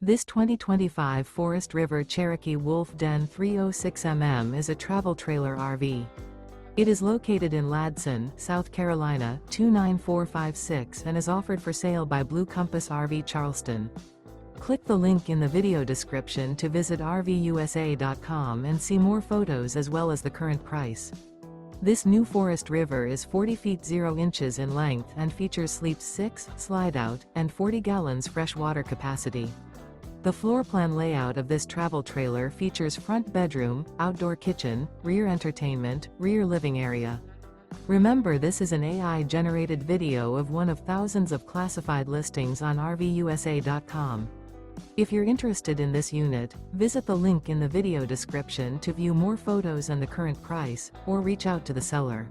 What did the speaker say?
This 2025 Forest River Cherokee Wolf Den 306mm is a travel trailer RV. It is located in Ladson, South Carolina, 29456 and is offered for sale by Blue Compass RV Charleston. Click the link in the video description to visit RVUSA.com and see more photos as well as the current price. This new Forest River is 40 feet 0 inches in length and features sleeps 6, slide-out, and 40 gallons fresh water capacity. The floor plan layout of this travel trailer features front bedroom, outdoor kitchen, rear entertainment, rear living area. Remember, this is an AI-generated video of one of thousands of classified listings on RVUSA.com. If you're interested in this unit, visit the link in the video description to view more photos and the current price, or reach out to the seller.